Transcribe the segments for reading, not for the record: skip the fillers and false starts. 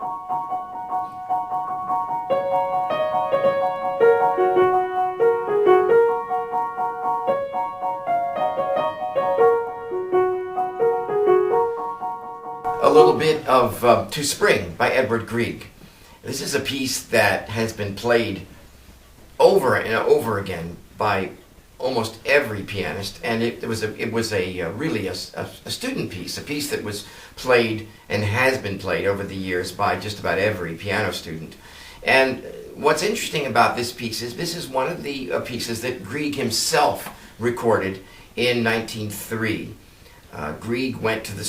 A little bit of To Spring by Edvard Grieg. This is a piece that has been played over and over again by almost every pianist, and it was really a student piece, a piece that was played and has been played over the years by just about every piano student. And what's interesting about this piece is this is one of the pieces that Grieg himself recorded in 1903. Grieg went to the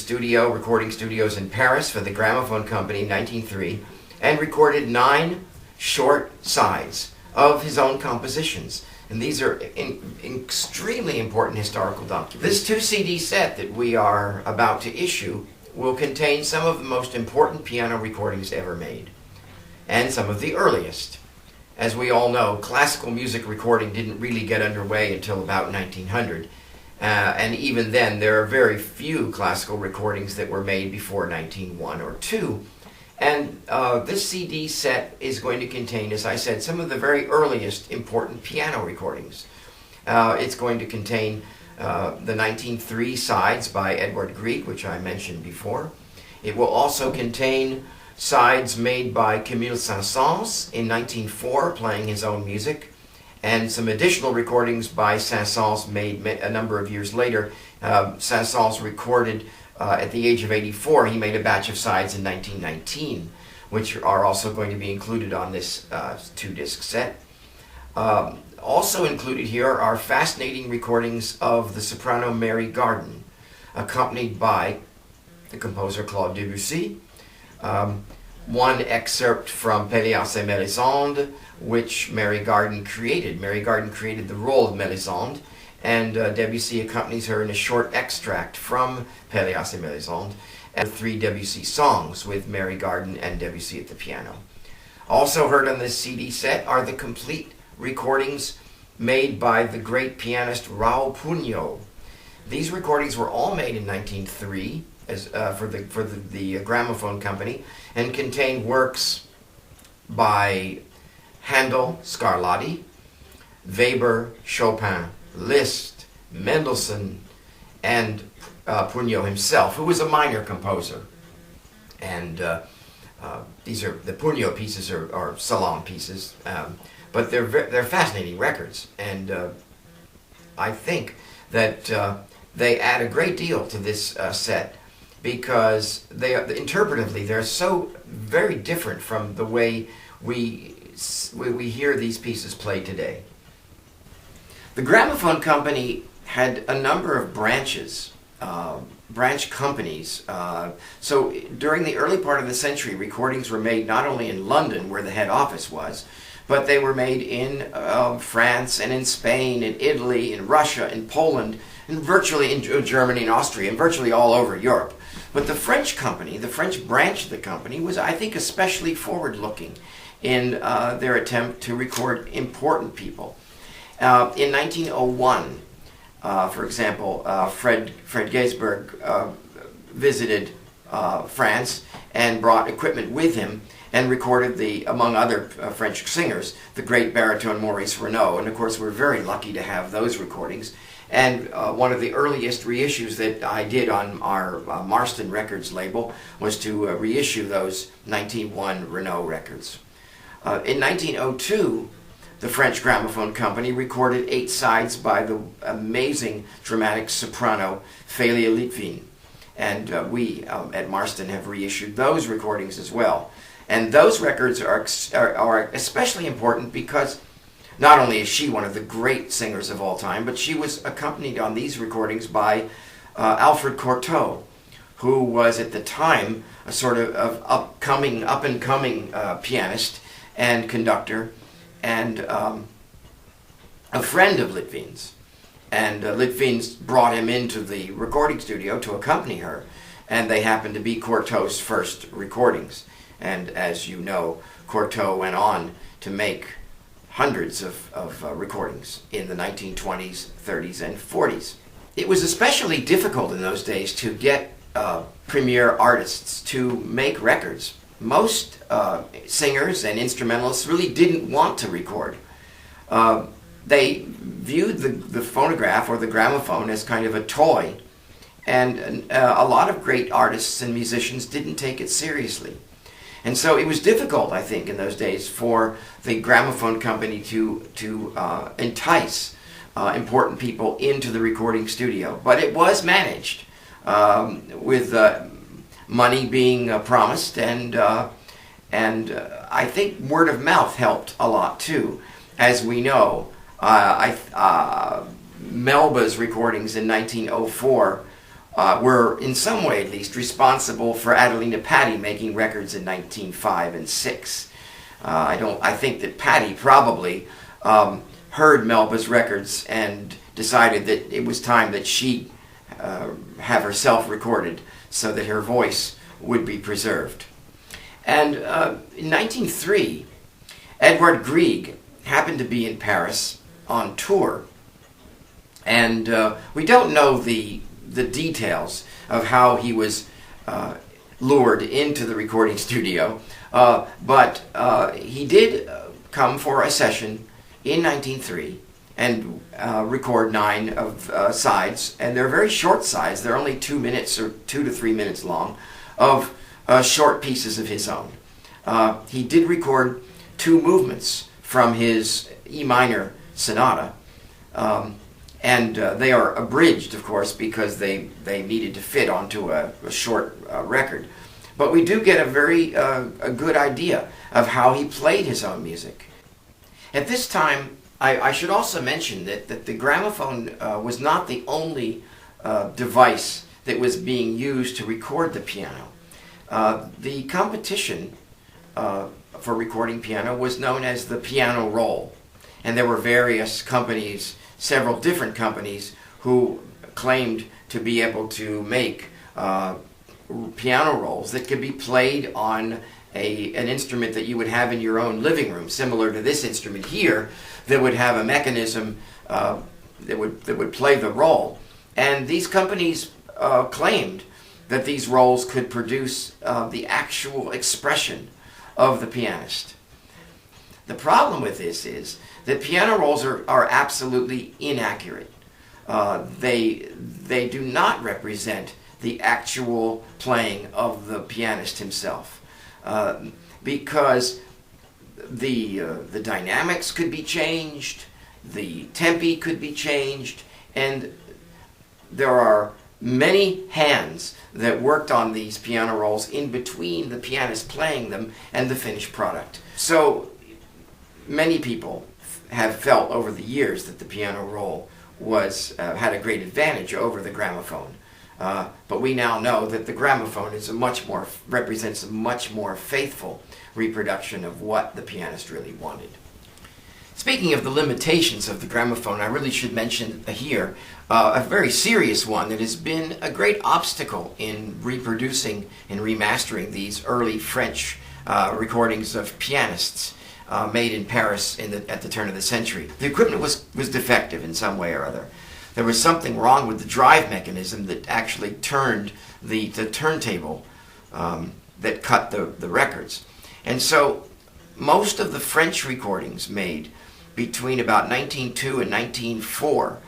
recording studios in Paris for the Gramophone company in 1903 and recorded 9 short sides of his own compositions. And these are extremely important historical documents. This 2-CD set that we are about to issue will contain some of the most important piano recordings ever made, and some of the earliest. As we all know, classical music recording didn't really get underway until about 1900. And even then, there are very few classical recordings that were made before 1901 or 2. And this CD set is going to contain, as I said, some of the very earliest important piano recordings. It's going to contain the 1903 sides by Edvard Grieg, which I mentioned before. It will also contain sides made by Camille Saint-Saens in 1904, playing his own music, and some additional recordings by Saint-Saens made a number of years later. Saint-Saens recorded at the age of 84, he made a batch of sides in 1919, which are also going to be included on this 2-disc set. Also included here are fascinating recordings of the soprano Mary Garden, accompanied by the composer Claude Debussy. One excerpt from Pelléas et Mélisande, which Mary Garden created. Mary Garden created the role of Mélisande, and Debussy accompanies her in a short extract from Pelléas et Mélisande, and 3 Debussy songs with Mary Garden and Debussy at the piano. Also heard on this CD set are the complete recordings made by the great pianist Raoul Pugno. These recordings were all made in 1903 for the Gramophone company, and contain works by Handel, Scarlatti, Weber, Chopin, Liszt, Mendelssohn, and Pugno himself, who was a minor composer. And these are the Pugno pieces are salon pieces, but they're fascinating records, and I think that they add a great deal to this set, because interpretively they're so very different from the way we hear these pieces played today. The Gramophone company had a number of branch companies. So during the early part of the century, recordings were made not only in London, where the head office was, but they were made in France and in Spain, in Italy, in Russia, in Poland, and virtually in Germany and Austria, and virtually all over Europe. But the French company, the French branch of the company, was, I think, especially forward-looking in their attempt to record important people. In 1901, for example, Fred Gaisberg visited France and brought equipment with him and recorded among other French singers, the great baritone Maurice Renaud. And of course, we're very lucky to have those recordings. And one of the earliest reissues that I did on our Marston Records label was to reissue those 1901 Renaud records. In 1902, the French Gramophone company recorded 8 sides by the amazing dramatic soprano Félia Litvin. And we at Marston have reissued those recordings as well. And those records are especially important because not only is she one of the great singers of all time, but she was accompanied on these recordings by Alfred Cortot, who was at the time a sort of up-and-coming pianist and conductor, and a friend of Litvin's. And Litvin's brought him into the recording studio to accompany her, and they happened to be Cortot's first recordings. And as you know, Cortot went on to make hundreds of recordings in the 1920s, 30s, and 40s. It was especially difficult in those days to get premier artists to make records. most singers and instrumentalists really didn't want to record. They viewed the phonograph or the gramophone as kind of a toy, and a lot of great artists and musicians didn't take it seriously. And so it was difficult, I think, in those days for the gramophone company to entice important people into the recording studio. But it was managed with money being promised, and I think word of mouth helped a lot too. As we know, Melba's recordings in 1904 were, in some way at least, responsible for Adelina Patti making records in 1905 and 6. I think that Patti probably heard Melba's records and decided that it was time that she have herself recorded so that her voice would be preserved. And in 1903, Edvard Grieg happened to be in Paris on tour, and we don't know the details of how he was lured into the recording studio, but he did come for a session in 1903 and record 9 of sides, and they're very short sides. They're only 2 minutes or 2 to 3 minutes long of short pieces of his own. He did record 2 movements from his E minor sonata, and they are abridged, of course, because they needed to fit onto a short record. But we do get a good idea of how he played his own music. At this time, I should also mention that the gramophone was not the only device that was being used to record the piano. The competition for recording piano was known as the piano roll, and there were various companies, several different companies, who claimed to be able to make piano rolls that could be played on an instrument that you would have in your own living room, similar to this instrument here, that would have a mechanism that would play the roll. And these companies claimed that these rolls could produce the actual expression of the pianist. The problem with this is that piano rolls are absolutely inaccurate. They do not represent the actual playing of the pianist himself, because the dynamics could be changed, the tempi could be changed, and there are many hands that worked on these piano rolls in between the pianist playing them and the finished product. So many people have felt over the years that the piano roll had a great advantage over the gramophone. But we now know that the gramophone represents a much more faithful reproduction of what the pianist really wanted. Speaking of the limitations of the gramophone, I really should mention here a very serious one that has been a great obstacle in reproducing and remastering these early French recordings of pianists made in Paris at the turn of the century. The equipment was defective in some way or other. There was something wrong with the drive mechanism that actually turned the turntable that cut the records. And so most of the French recordings made between about 1902 and 1904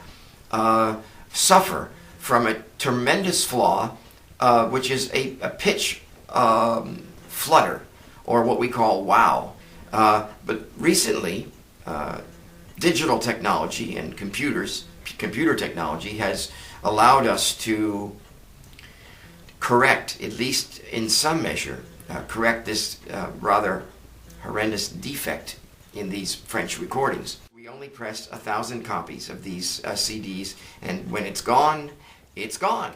suffer from a tremendous flaw, which is a pitch flutter, or what we call wow. But recently, digital technology and computer technology has allowed us to correct, at least in some measure, correct this rather horrendous defect in these French recordings. We only pressed 1,000 copies of these CDs, and when it's gone, it's gone.